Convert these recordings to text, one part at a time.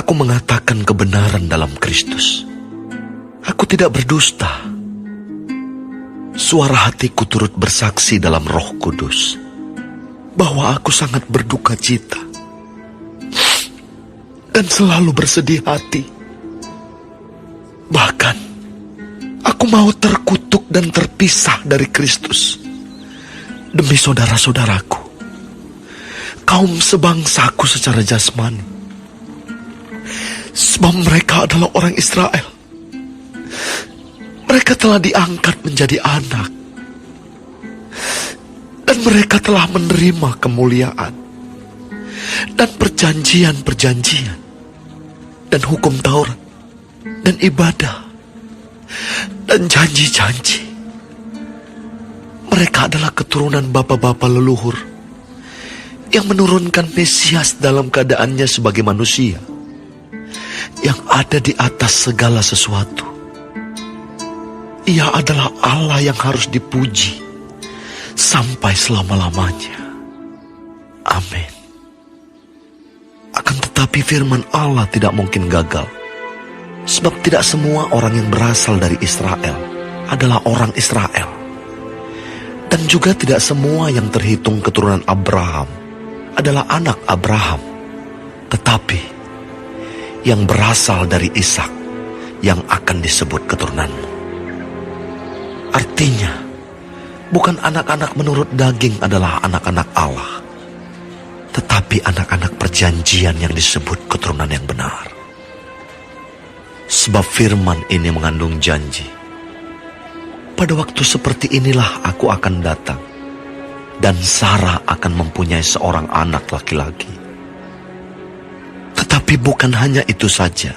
Aku mengatakan kebenaran dalam Kristus. Aku tidak berdusta. Suara hatiku turut bersaksi dalam Roh Kudus bahwa aku sangat berduka cita dan selalu bersedih hati. Bahkan, aku mau terkutuk dan terpisah dari Kristus demi saudara-saudaraku, kaum sebangsaku secara jasmani. Sebab mereka adalah orang Israel. Mereka telah diangkat menjadi anak. Dan mereka telah menerima kemuliaan dan perjanjian-perjanjian dan hukum Taurat dan ibadah dan janji-janji. Mereka adalah keturunan bapa-bapa leluhur yang menurunkan Mesias dalam keadaannya sebagai manusia yang ada di atas segala sesuatu. Ia adalah Allah yang harus dipuji sampai selama-lamanya. Amin. Akan tetapi firman Allah tidak mungkin gagal, sebab tidak semua orang yang berasal dari Israel adalah orang Israel, dan juga tidak semua yang terhitung keturunan Abraham adalah anak Abraham. Tetapi yang berasal dari Ishak yang akan disebut keturunanmu. Artinya, bukan anak-anak menurut daging adalah anak-anak Allah, tetapi anak-anak perjanjian yang disebut keturunan yang benar. Sebab firman ini mengandung janji. Pada waktu seperti inilah aku akan datang, dan Sarah akan mempunyai seorang anak laki-laki. Tetapi bukan hanya itu saja.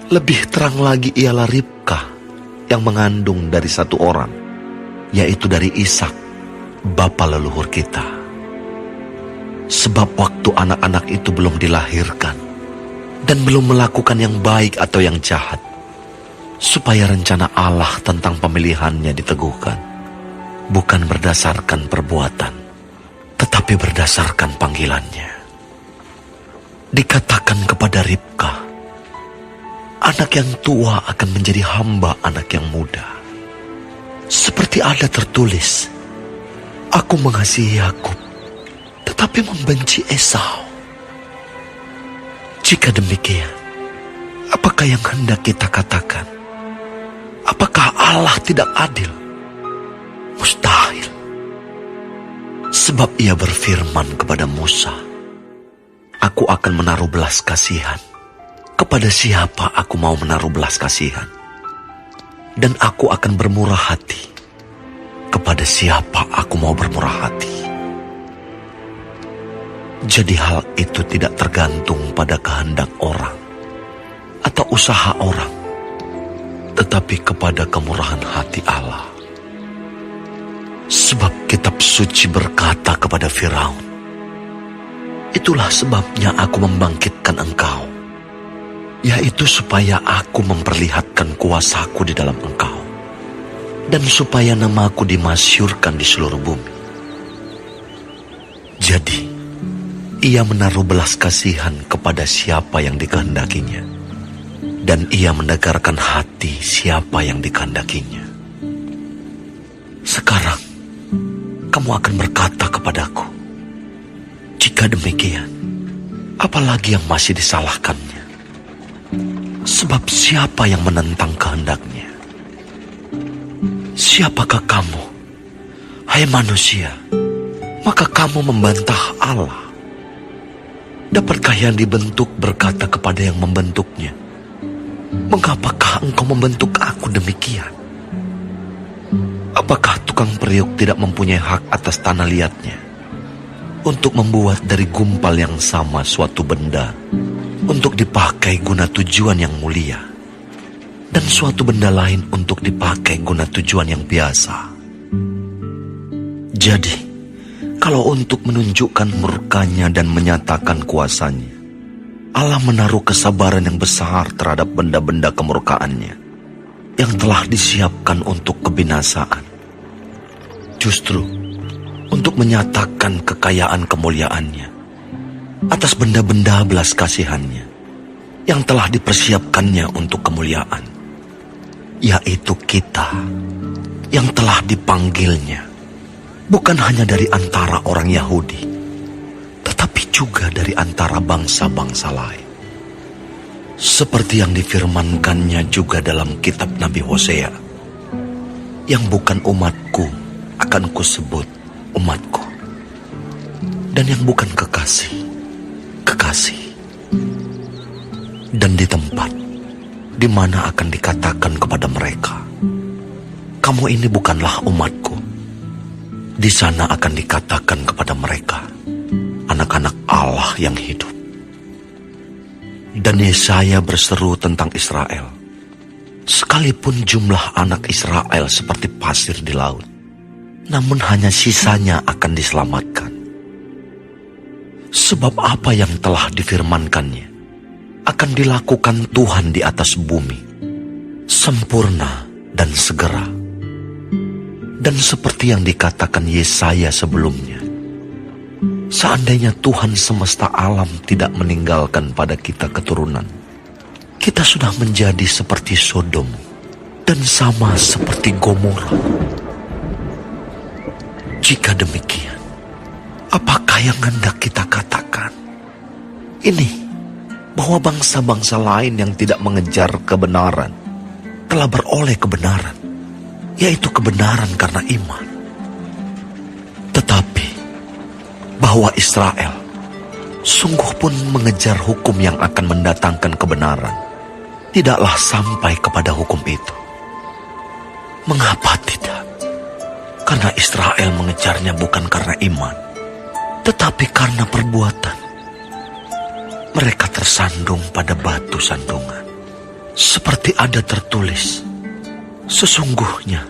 Lebih terang lagi ialah Ribka yang mengandung dari satu orang, yaitu dari Ishak, bapa leluhur kita. Sebab waktu anak-anak itu belum dilahirkan dan belum melakukan yang baik atau yang jahat, supaya rencana Allah tentang pemilihannya diteguhkan, bukan berdasarkan perbuatan, tetapi berdasarkan panggilannya. Dikatakan kepada Ribka, anak yang tua akan menjadi hamba anak yang muda. Seperti ada tertulis, aku mengasihi Yakub, tetapi membenci Esau. Jika demikian, apakah yang hendak kita katakan? Apakah Allah tidak adil? Mustahil. Sebab ia berfirman kepada Musa, aku akan menaruh belas kasihan kepada siapa aku mau menaruh belas kasihan, dan aku akan bermurah hati kepada siapa aku mau bermurah hati. Jadi hal itu tidak tergantung pada kehendak orang atau usaha orang, tetapi kepada kemurahan hati Allah. Sebab kitab suci berkata kepada Firaun, itulah sebabnya aku membangkitkan engkau, yaitu supaya aku memperlihatkan kuasaku di dalam engkau, dan supaya namaku dimasyurkan di seluruh bumi. Jadi, ia menaruh belas kasihan kepada siapa yang dikehendakinya, dan ia mendegarkan hati siapa yang dikehendakinya. Sekarang, kamu akan berkata kepadaku, jika demikian, apalagi yang masih disalahkannya? Sebab siapa yang menentang kehendaknya? Siapakah kamu, hai manusia, maka kamu membantah Allah? Dapatkah yang dibentuk berkata kepada yang membentuknya, mengapakah engkau membentuk aku demikian? Apakah tukang periuk tidak mempunyai hak atas tanah liatnya untuk membuat dari gumpal yang sama suatu benda untuk dipakai guna tujuan yang mulia, dan suatu benda lain untuk dipakai guna tujuan yang biasa? Jadi, kalau untuk menunjukkan murkanya dan menyatakan kuasanya, Allah menaruh kesabaran yang besar terhadap benda-benda kemurkaannya yang telah disiapkan untuk kebinasaan, justru untuk menyatakan kekayaan kemuliaannya atas benda-benda belas kasihannya yang telah dipersiapkannya untuk kemuliaan, yaitu kita yang telah dipanggilnya, bukan hanya dari antara orang Yahudi, tetapi juga dari antara bangsa-bangsa lain. Seperti yang difirmankannya juga dalam kitab Nabi Hosea, yang bukan umatku akan kusebut umatku, dan yang bukan kekasih, kekasih. Dan di tempat di mana akan dikatakan kepada mereka, kamu ini bukanlah umatku, di sana akan dikatakan kepada mereka, anak-anak Allah yang hidup. Dan Yesaya berseru tentang Israel, sekalipun jumlah anak Israel seperti pasir di laut, namun hanya sisanya akan diselamatkan. Sebab apa yang telah difirmankannya akan dilakukan Tuhan di atas bumi, sempurna dan segera. Dan seperti yang dikatakan Yesaya sebelumnya, seandainya Tuhan semesta alam tidak meninggalkan pada kita keturunan, kita sudah menjadi seperti Sodom dan sama seperti Gomora. Jika demikian, apakah yang hendak kita katakan? Ini, bahwa bangsa-bangsa lain yang tidak mengejar kebenaran telah beroleh kebenaran, yaitu kebenaran karena iman. Tetapi bahwa Israel sungguh pun mengejar hukum yang akan mendatangkan kebenaran, tidaklah sampai kepada hukum itu. Mengapa tidak? Karena Israel mengejarnya bukan karena iman, tetapi karena perbuatan. Mereka tersandung pada batu sandungan, seperti ada tertulis, sesungguhnya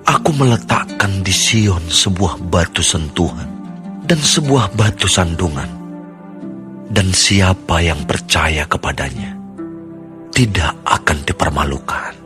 aku meletakkan di Sion sebuah batu sentuhan dan sebuah batu sandungan, dan siapa yang percaya kepadanya tidak akan dipermalukan.